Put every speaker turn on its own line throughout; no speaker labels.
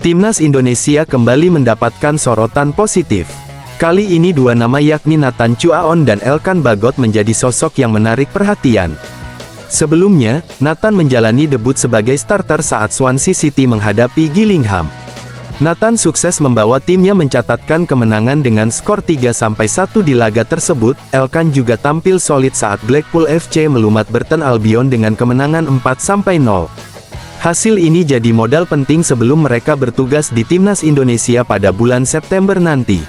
Timnas Indonesia kembali mendapatkan sorotan positif. Kali ini dua nama yakni Nathan Chu Aon dan Elkan Bagot menjadi sosok yang menarik perhatian. Sebelumnya, Nathan menjalani debut sebagai starter saat Swansea City menghadapi Gillingham. Nathan sukses membawa timnya mencatatkan kemenangan dengan skor 3-1 di laga tersebut. Elkan juga tampil solid saat Blackpool FC melumat Burton Albion dengan kemenangan 4-0. Hasil ini jadi modal penting sebelum mereka bertugas di Timnas Indonesia pada bulan September nanti.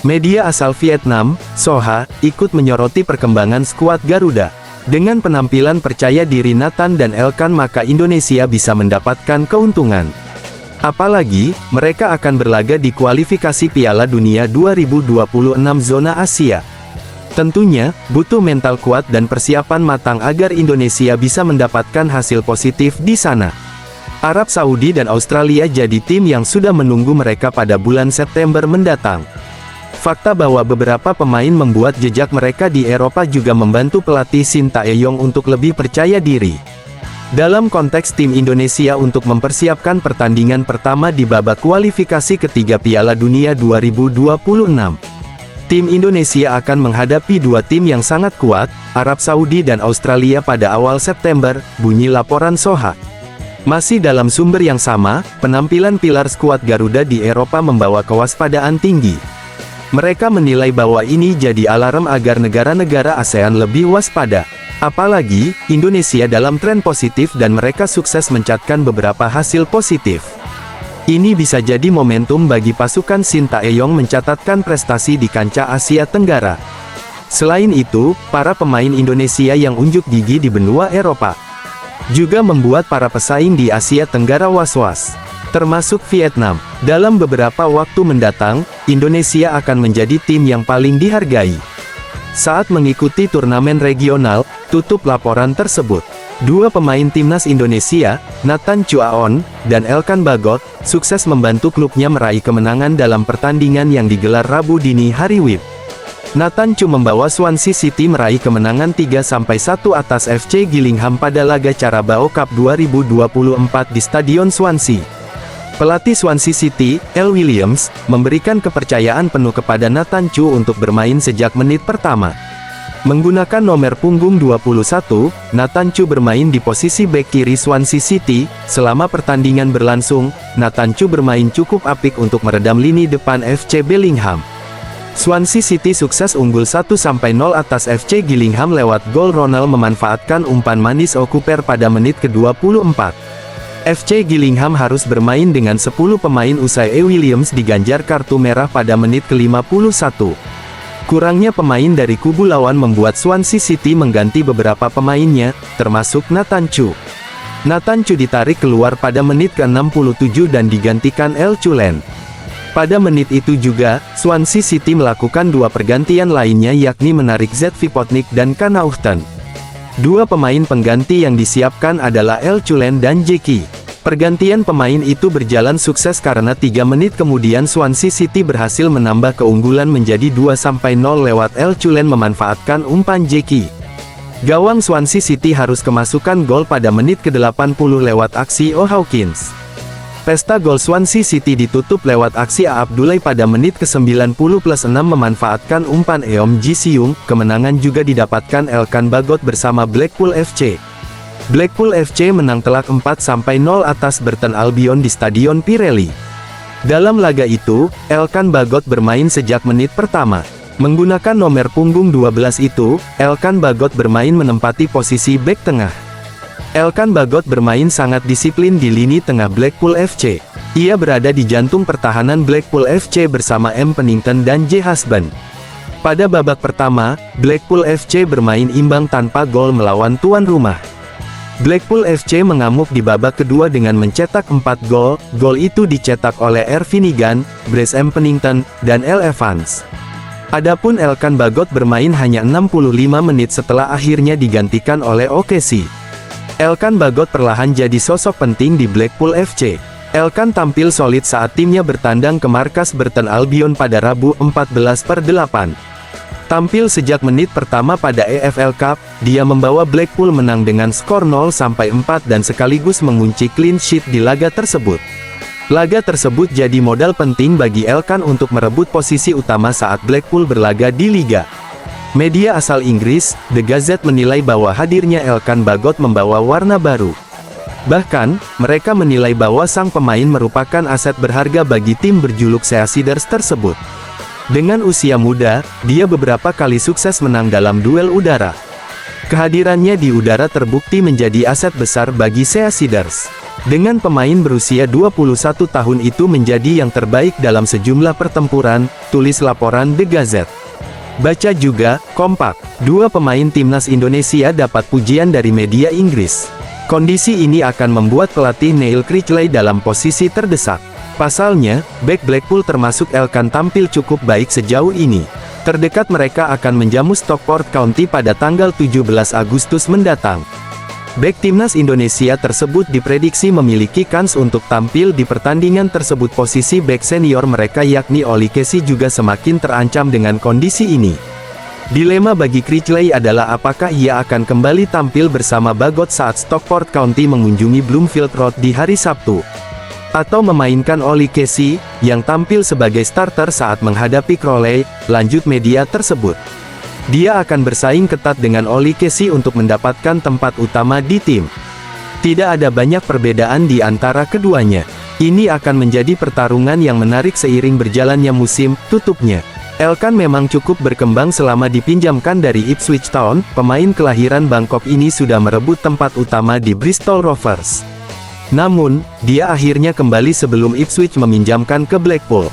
Media asal Vietnam, Soha, ikut menyoroti perkembangan skuad Garuda. Dengan penampilan percaya diri Nathan dan Elkan maka Indonesia bisa mendapatkan keuntungan. Apalagi, mereka akan berlaga di kualifikasi Piala Dunia 2026 zona Asia. Tentunya, butuh mental kuat dan persiapan matang agar Indonesia bisa mendapatkan hasil positif di sana. Arab Saudi dan Australia jadi tim yang sudah menunggu mereka pada bulan September mendatang. Fakta bahwa beberapa pemain membuat jejak mereka di Eropa juga membantu pelatih Shin Tae-yong untuk lebih percaya diri. Dalam konteks tim Indonesia untuk mempersiapkan pertandingan pertama di babak kualifikasi ketiga Piala Dunia 2026. Tim Indonesia akan menghadapi dua tim yang sangat kuat, Arab Saudi dan Australia pada awal September, bunyi laporan Soha. Masih dalam sumber yang sama, penampilan pilar skuad Garuda di Eropa membawa kewaspadaan tinggi. Mereka menilai bahwa ini jadi alarm agar negara-negara ASEAN lebih waspada. Apalagi, Indonesia dalam tren positif dan mereka sukses mencatatkan beberapa hasil positif. Ini bisa jadi momentum bagi pasukan Shin Tae-yong mencatatkan prestasi di kancah Asia Tenggara. Selain itu, para pemain Indonesia yang unjuk gigi di benua Eropa juga membuat para pesaing di Asia Tenggara was-was, termasuk Vietnam. Dalam beberapa waktu mendatang, Indonesia akan menjadi tim yang paling dihargai saat mengikuti turnamen regional, tutup laporan tersebut. Dua pemain timnas Indonesia, Nathan Chu Aon dan Elkan Bagot, sukses membantu klubnya meraih kemenangan dalam pertandingan yang digelar Rabu dini hari WIB. Nathan Chu membawa Swansea City meraih kemenangan 3-1 atas FC Gillingham pada laga Carabao Cup 2024 di Stadion Swansea. Pelatih Swansea City, L. Williams, memberikan kepercayaan penuh kepada Nathan Chu untuk bermain sejak menit pertama. Menggunakan nomor punggung 21, Nathan Chu bermain di posisi bek kiri Swansea City. Selama pertandingan berlangsung, Nathan Chu bermain cukup apik untuk meredam lini depan FC Bellingham. Swansea City sukses unggul 1-0 atas FC Gillingham lewat gol. Ronald memanfaatkan umpan manis Okuper pada menit ke-24. FC Gillingham harus bermain dengan 10 pemain usai E. Williams diganjar kartu merah pada menit ke-51. Kurangnya pemain dari kubu lawan membuat Swansea City mengganti beberapa pemainnya, termasuk Nathan Chu. Nathan Chu ditarik keluar pada menit ke-67 dan digantikan El Chulen. Pada menit itu juga, Swansea City melakukan dua pergantian lainnya yakni menarik Z. Vipotnik dan Kanauchten. Dua pemain pengganti yang disiapkan adalah El Chulen dan Jeki. Pergantian pemain itu berjalan sukses karena 3 menit kemudian Swansea City berhasil menambah keunggulan menjadi 2-0 lewat El Chulen memanfaatkan umpan Jeki. Gawang Swansea City harus kemasukan gol pada menit ke-80 lewat aksi O. Hawkins. Pesta gol Swansea City ditutup lewat aksi A. Abdullah pada menit ke-90+6 memanfaatkan umpan Eom Ji-seung. Kemenangan juga didapatkan Elkan Bagot bersama Blackpool FC. Blackpool FC menang telak 4-0 atas Burton Albion di Stadion Pirelli. Dalam laga itu, Elkan Bagot bermain sejak menit pertama. Menggunakan nomor punggung 12 itu, Elkan Bagot bermain menempati posisi bek tengah. Elkan Bagot bermain sangat disiplin di lini tengah Blackpool FC. Ia berada di jantung pertahanan Blackpool FC bersama M. Pennington dan J. Husband. Pada babak pertama, Blackpool FC bermain imbang tanpa gol melawan tuan rumah. Blackpool FC mengamuk di babak kedua dengan mencetak 4 gol. Gol itu dicetak oleh R. Finnegan, Bryce M. Pennington, dan L. Evans. Adapun Elkan Bagot bermain hanya 65 menit setelah akhirnya digantikan oleh Okesi. Elkan Bagot perlahan jadi sosok penting di Blackpool FC. Elkan tampil solid saat timnya bertandang ke markas Burton Albion pada Rabu 14/8. Tampil sejak menit pertama pada EFL Cup, dia membawa Blackpool menang dengan skor 0-4 dan sekaligus mengunci clean sheet di laga tersebut. Laga tersebut jadi modal penting bagi Elkan untuk merebut posisi utama saat Blackpool berlaga di Liga. Media asal Inggris, The Gazette menilai bahwa hadirnya Elkan Bagot membawa warna baru. Bahkan, mereka menilai bahwa sang pemain merupakan aset berharga bagi tim berjuluk Sea Seeders tersebut. Dengan usia muda, dia beberapa kali sukses menang dalam duel udara. Kehadirannya di udara terbukti menjadi aset besar bagi Sea Seeders. Dengan pemain berusia 21 tahun itu menjadi yang terbaik dalam sejumlah pertempuran, tulis laporan The Gazette. Baca juga, kompak, dua pemain timnas Indonesia dapat pujian dari media Inggris. Kondisi ini akan membuat pelatih Neil Critchley dalam posisi terdesak. Pasalnya, bek Blackpool termasuk Elkan tampil cukup baik sejauh ini. Terdekat mereka akan menjamu Stockport County pada tanggal 17 Agustus mendatang. Bek timnas Indonesia tersebut diprediksi memiliki kans untuk tampil di pertandingan tersebut. Posisi bek senior mereka yakni Oli Casey juga semakin terancam dengan kondisi ini. Dilema bagi Critchley adalah apakah ia akan kembali tampil bersama Bagot saat Stockport County mengunjungi Bloomfield Road di hari Sabtu, atau memainkan Oli Casey, yang tampil sebagai starter saat menghadapi Crawley, lanjut media tersebut. Dia akan bersaing ketat dengan Oli Casey untuk mendapatkan tempat utama di tim. Tidak ada banyak perbedaan di antara keduanya. Ini akan menjadi pertarungan yang menarik seiring berjalannya musim, tutupnya. Elkan memang cukup berkembang selama dipinjamkan dari Ipswich Town, pemain kelahiran Bangkok ini sudah merebut tempat utama di Bristol Rovers. Namun, dia akhirnya kembali sebelum Ipswich meminjamkan ke Blackpool.